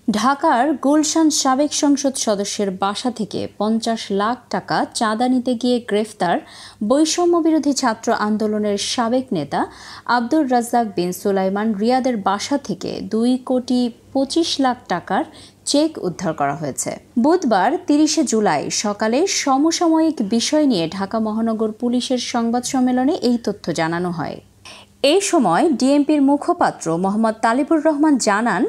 ঢাকার গুলশান সাবেক সংসদ সদস্যের বাসা থেকে ৫০ লাখ টাকা চাঁদা নিতে গিয়ে গ্রেফতার বৈষম্যবিরোধী ছাত্র আন্দোলনের সাবেক নেতা আব্দুর রাজ্জাক বিন সুলাইমান রিয়াদের বাসা থেকে ২,২৫,০০,০০০ টাকার চেক উদ্ধার করা হয়েছে। বুধবার ৩০ জুলাই সকালে সমসাময়িক বিষয় নিয়ে ঢাকা মহানগর পুলিশের সংবাদ সম্মেলনে এই তথ্য জানানো হয়। এই সময় ডিএমপির মুখপাত্র মোহাম্মদ তালিবুর রহমান জানান,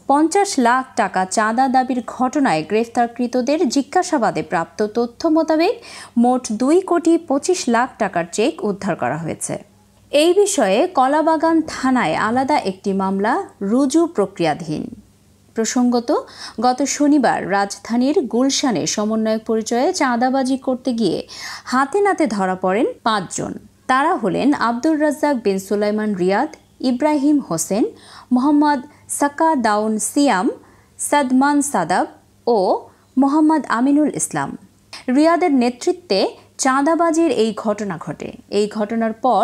৫০ লাখ টাকা চাঁদা দাবির ঘটনায় গ্রেফতারকৃতদের জিজ্ঞাসাবাদে প্রাপ্ত তথ্য মোতাবেক মোট ২,২৫,০০,০০০ টাকার চেক উদ্ধার করা হয়েছে। এই বিষয়ে কলাবাগান থানায় আলাদা একটি মামলা রুজু প্রক্রিয়াধীন। প্রসঙ্গত, গত শনিবার রাজধানীর গুলশানে সমন্বয়ক পরিচয়ে চাঁদাবাজি করতে গিয়ে হাতে নাতে ধরা পড়েন ৫ জন। তারা হলেন আব্দুর রাজ্জাক বিন সুলাইমান রিয়াদ, ইব্রাহিম হোসেন, মোহাম্মদ সাকাদাউন সিয়াম, সাদমান সাদাব ও মোহাম্মদ আমিনুল ইসলাম। রিয়াদের নেতৃত্বে চাঁদাবাজির এই ঘটনা ঘটে। এই ঘটনার পর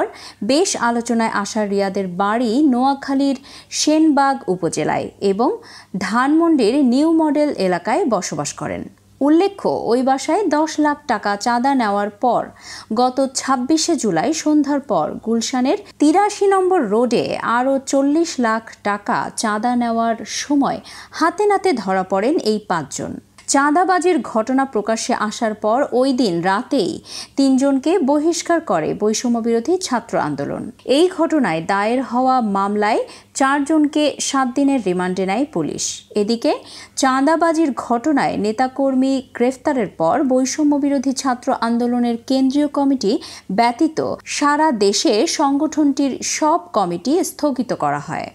বেশ আলোচনায় আসা রিয়াদের বাড়ি নোয়াখালীর সেনবাগ উপজেলায় এবং ধানমন্ডির নিউ মডেল এলাকায় বসবাস করেন। উল্লেখ্য, ওই বাসায় ১০ লাখ টাকা চাঁদা নেওয়ার পর গত ২৬ জুলাই সন্ধ্যার পর গুলশানের ৮৩ নম্বর রোডে আরও ৪০ লাখ টাকা চাঁদা নেওয়ার সময় হাতে নাতে ধরা পড়েন এই ৫ জন। চাঁদাবাজির ঘটনা প্রকাশ্যে আসার পর ওই দিন রাতেই ৩ জনকে বহিষ্কার করে বৈষম্যবিরোধী ছাত্র আন্দোলন। এই ঘটনায় দায়ের হওয়া মামলায় ৪ জনকে ৭ দিনের রিমান্ডে নেয় পুলিশ। এদিকে চাঁদাবাজির ঘটনায় নেতাকর্মী গ্রেফতারের পর বৈষম্যবিরোধী ছাত্র আন্দোলনের কেন্দ্রীয় কমিটি ব্যতীত সারা দেশে সংগঠনটির সব কমিটি স্থগিত করা হয়।